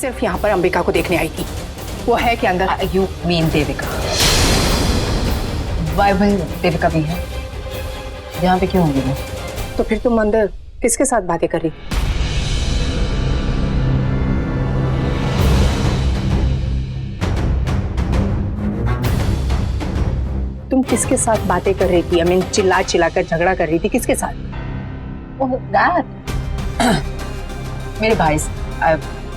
सिर्फ यहाँ पर अंबिका को देखने आई थी। वो है कि अंदर? You mean Devika? वाई भाई देविका भी है यहाँ पे, क्यों होंगी वो? तो फिर तुम अंदर किसके साथ बातें कर रही? तुम किसके साथ बातें कर रही थी? I mean, चिल्ला चिल्ला कर झगड़ा कर रही थी किसके साथ? ओह दैट मेरे भाई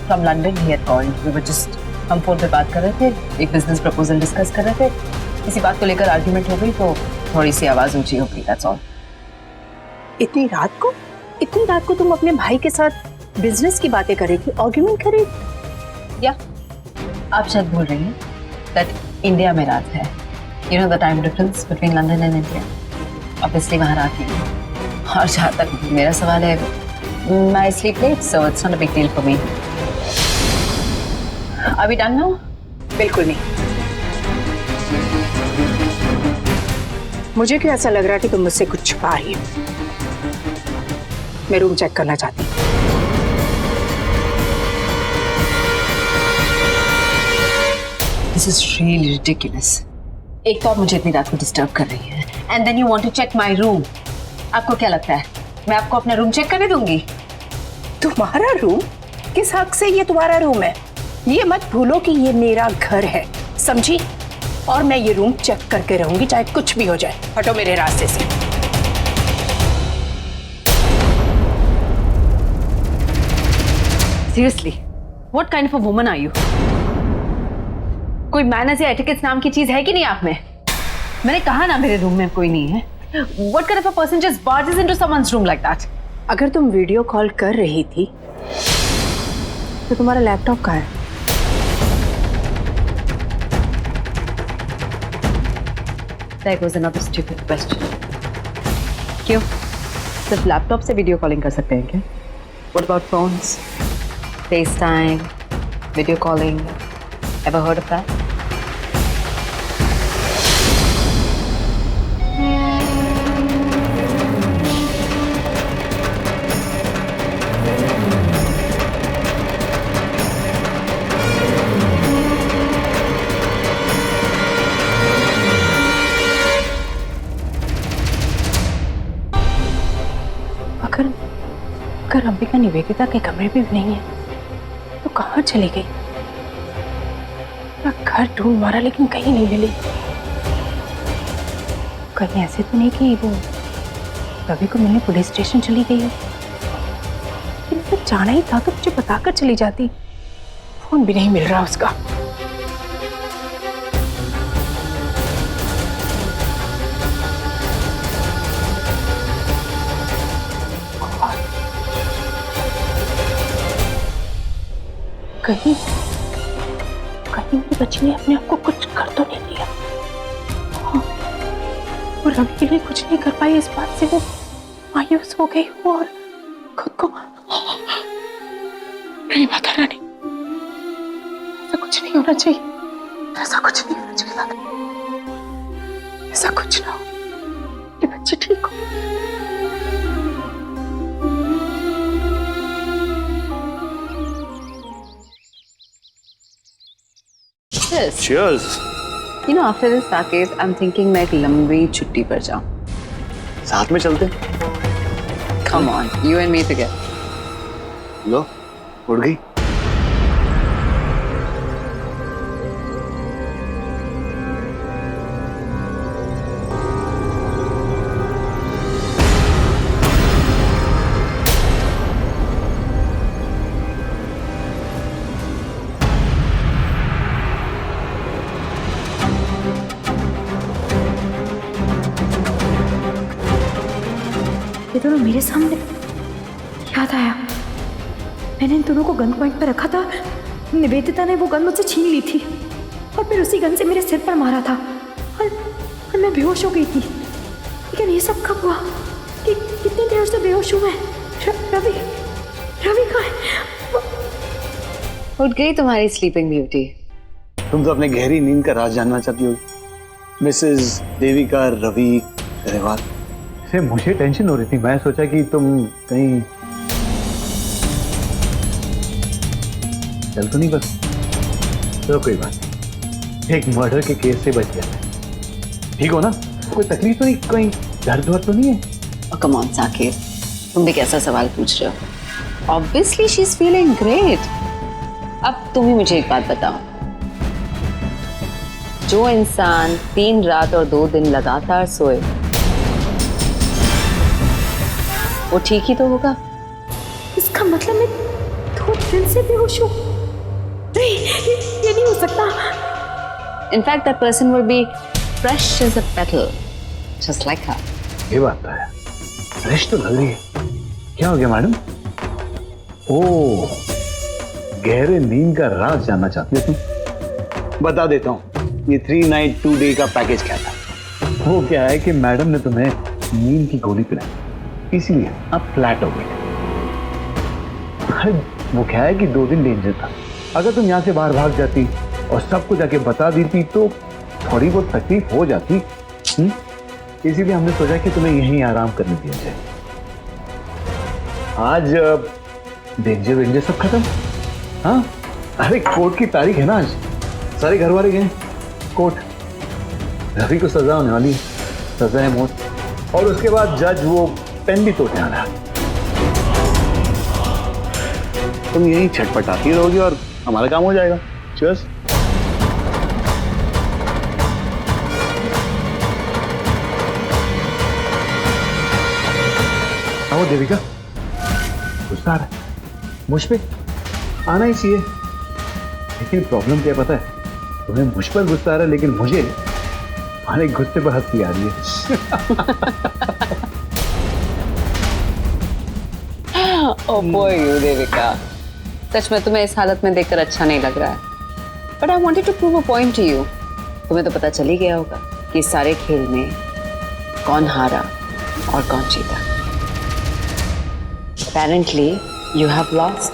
from London he had called. We were just, हम फोन पे बात कर रहे थे, एक बिजनेस प्रपोजल डिस्कस कर रहे थे, किसी बात को लेकर आर्ग्यूमेंट हो गई तो थोड़ी सी आवाज ऊंची हो गई, दैट्स ऑल। इतनी रात को तुम अपने भाई के साथ बिजनेस की बातें कर रही थी, आर्ग्यूमेंट कर रही थी? या आप शायद भूल रही हैं दैट इंडिया में रात है। You know the time difference between London and India, obviously वहाँ रात नहीं है। और जहाँ तक मेरा सवाल है, मैं sleep late so it's not a big deal for me. अभी डन नाउ? बिल्कुल नहीं। मुझे क्यों ऐसा लग रहा है कि तुम मुझसे कुछ छुपा रही हो? मैं रूम चेक करना चाहती हूँ। This is really ridiculous. एक तो आप मुझे इतनी रात को डिस्टर्ब कर रही हैं and then you want to check my room. आपको क्या लगता है मैं आपको अपना रूम चेक करने दूंगी? तुम्हारा रूम? किस हक से ये तुम्हारा रूम है? ये मत भूलो कि ये मेरा घर है, समझी? और मैं ये रूम चेक करके रहूंगी चाहे कुछ भी हो जाए। हटो मेरे रास्ते से। Seriously, what kind of a woman are you? कोई मैनर्स या एटिकेट्स नाम की चीज है कि नहीं आप में? मैंने कहा ना मेरे रूम में कोई नहीं है। What kind of a person just barges into someone's room like that? अगर तुम वीडियो कॉल कर रही थी तो तुम्हारा लैपटॉप कहाँ है? That was another stupid question. क्यों? सिर्फ लैपटॉप से वीडियो कॉलिंग कर सकते हैं क्या? What about phones? FaceTime, video calling. Ever heard of that? अगर अंबिका निवेदिता के कमरे में भी नहीं है तो कहाँ चली गई? मैं घर ढूंढ मारा लेकिन कहीं नहीं मिली। कहीं ऐसे तो नहीं कि वो रवि को मिलने पुलिस स्टेशन चली गई हो? तो जाना ही था तो मुझे बताकर चली जाती। फोन भी नहीं मिल रहा उसका। कहीं मेरी बच्ची ने अपने आप को कुछ कर तो नहीं दिया? हाँ, वो रवि के लिए कुछ नहीं कर पाई, इस बात से वो मायूस हो गई और खुद को। नहीं माता रानी, ऐसा कुछ नहीं होना चाहिए, ऐसा कुछ नहीं होना चाहिए, ऐसा कुछ ना हो। ये बच्ची ठीक हो। Cheers. Cheers. You know, after this package, I'm thinking मैं एक लंबी छुट्टी पर जाऊं। साथ में चलते? Come on, you and me together. लो, उड़ गई। ये दोनों मेरे सामने। याद आया, मैंने इन दोनों को गन पॉइंट पर रखा था। निवेदिता ने वो गन मुझसे छीन ली थी और फिर उसी गन से मेरे सिर पर मारा था और मैं बेहोश हो गई थी। लेकिन ये सब कब हुआ? कि कितनी देर से बेहोश हूँ मैं? रवि कहाँ है? उठ गई तुम्हारी स्लीपिंग ब्यूटी। तुम तो अपने गहरी नींद का राज जानना चाहती हो मिसेस देविका रवि ग्रेवाल। से मुझे टेंशन हो रही थी, मैं सोचा कि तुम कहीं चल तो नहीं बस? चलो कोई बात नहीं, एक मर्डर के केस से बच गया। ठीक हो ना? कोई तकलीफ तो नहीं, कोई दर्द वर्द तो नहीं है? कम ऑन साकिब, तुम भी कैसा सवाल पूछ रहे हो? Obviously she is feeling great. अब तुम ही मुझे एक बात बताओ, जो इंसान 3 रात और 2 दिन लगातार सोए वो ठीक ही तो होगा। इसका मतलब मैं 2 दिन से बेहोश हूँ? नहीं, ये नहीं हो सकता। In fact that person will be fresh as a petal, just like her. ये बात तो है, फ्रेश तो लग रही है। क्या हो गया मैडम? ओ, गहरे नींद का राज जानना चाहती हो तुम? बता देता हूँ, ये 3 नाइट 2 डे का पैकेज क्या था। वो क्या है कि मैडम ने तुम्हें नींद की गोली पिलाई, इसीलिए आप फ्लैट हो गए। अरे वो क्या है कि 2 दिन डेंजर था। अगर तुम यहाँ से बाहर भाग जाती और सबको जाके बता देती तो थोड़ी बहुत तकलीफ हो जाती। इसीलिए हमने सोचा कि तुम्हें यहीं आराम करने दिया जाए। आज डेंजर वेंजर सब खत्म। हाँ, अरे कोर्ट की तारीख है ना आज, सारे घर वाले गए कोर्ट। रवि को सजा होने वाली है, सजा है मौत। और उसके बाद जज वो पेन भी तोड़ने वाला है। तुम यही छटपटाती रहोगी और हमारा काम हो जाएगा। चीयर्स। आओ देविका, गुस्सा आ रहा है मुझ पे? आना ही चाहिए, लेकिन प्रॉब्लम क्या पता है? तुम्हें मुझ पर गुस्सा आ रहा है, लेकिन मुझे तुम्हारे गुस्से पर हंसी आ रही है। Oh boy, you देविका, सच में तुम्हें इस हालत में देखकर अच्छा नहीं लग रहा है। But I wanted to prove a point to you. तुम्हें तो पता चल ही गया होगा कि इस सारे खेल में कौन हारा और कौन जीता। Apparently, you have lost.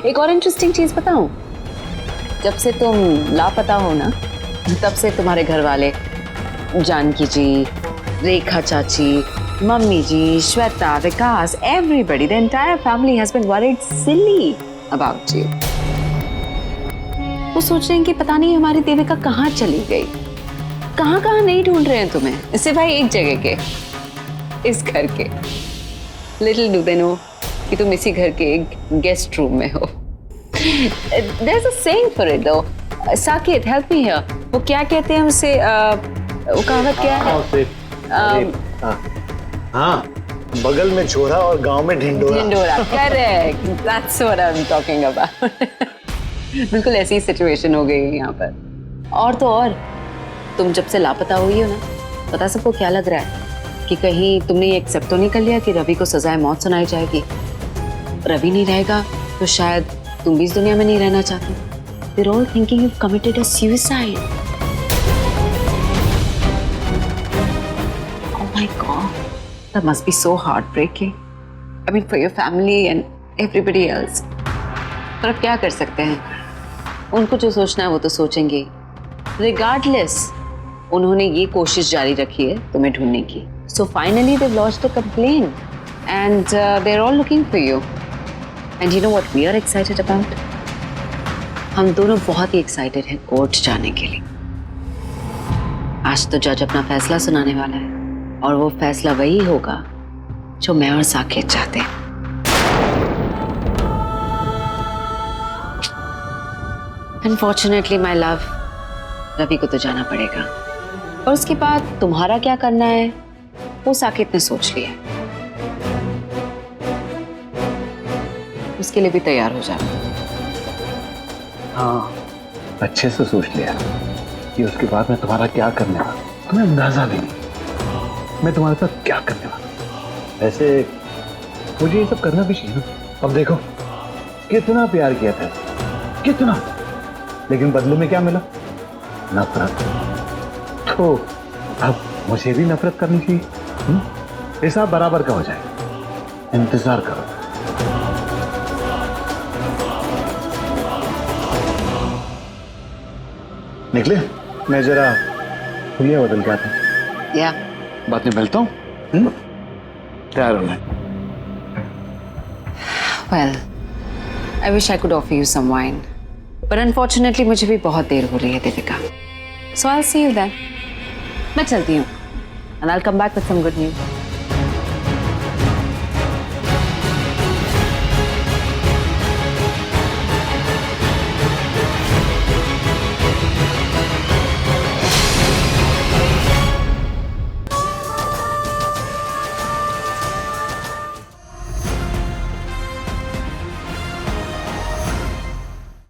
एक और इंटरेस्टिंग चीज बताऊं? जब से तुम लापता हो ना, तब से तुम्हारे घर वाले जानकी जी, रेखा चाची, mummy ji, Shweta, Vikas, everybody, the entire family has been worried silly about you. वो सोच रहे हैं कि पता नहीं हमारी देविका कहाँ चली गई, कहाँ नहीं ढूंढ रहे हैं तुम्हें, सिवाय एक जगह के, इस घर के। Little do they know कि तुम इसी घर के एक गेस्ट रूम में हो। There's a saying for it though. Saqib, help me here. वो क्या कहते हैं उसे? वो कहावत क्या है? हाँ, बगल में छोरा और गांव में ढिंडोरा। ढिंडोरा, correct, that's what I am talking about. बिल्कुल ऐसी सिचुएशन हो गई है यहाँ पर। और तो और, तुम जब से लापता हुई हो ना, पता सबको क्या लग रहा है कि कहीं तुमने ये एक्सेप्ट तो नहीं कर लिया कि रवि को सजाए मौत सुनाई जाएगी। रवि नहीं रहेगा तो शायद तुम भी इस दुनिया में नहीं रहना चाहती। They're all thinking you've committed a suicide. Oh my God. That must be so heartbreaking. I mean, for your family and everybody else. पर अब क्या कर सकते हैं? उनको जो सोचना है वो तो सोचेंगे। Regardless, उन्होंने ये कोशिश जारी रखी है तुम्हें ढूंढने की। So finally they've lodged a complaint and they're all looking for you. And you know what we are excited about? हम दोनों बहुत ही एक्साइटेड हैं कोर्ट जाने के लिए। आज तो जज अपना फैसला सुनाने वाला है और वो फैसला वही होगा जो मैं और साकेत चाहते हैं। Unfortunately, my love, रवि को तो जाना पड़ेगा और उसके बाद तुम्हारा क्या करना है वो साकेत ने सोच लिया है। उसके लिए भी तैयार हो जाओ। हाँ, अच्छे से सोच लिया कि उसके बाद मैं तुम्हारा क्या करने वाला, तुम्हें अंदाजा भी नहीं मैं तुम्हारे साथ क्या करने वाला। ऐसे मुझे ये सब करना भी चाहिए। अब देखो कितना प्यार किया था, कितना, लेकिन बदले में क्या मिला? नफरत। तो अब मुझे भी नफरत करनी चाहिए। हिसाब बराबर का हो जाए, इंतजार करो। निकले, मैं जरा हुलिया बदल के आता हूँ। या बाद में मिलता हूँ। तैयार होना। Well, I wish I could offer you some wine. पर अनफॉर्चुनेटली मुझे भी बहुत देर हो रही है Devika, so I will see you then. मैं चलती हूँ and I will come back with some good news.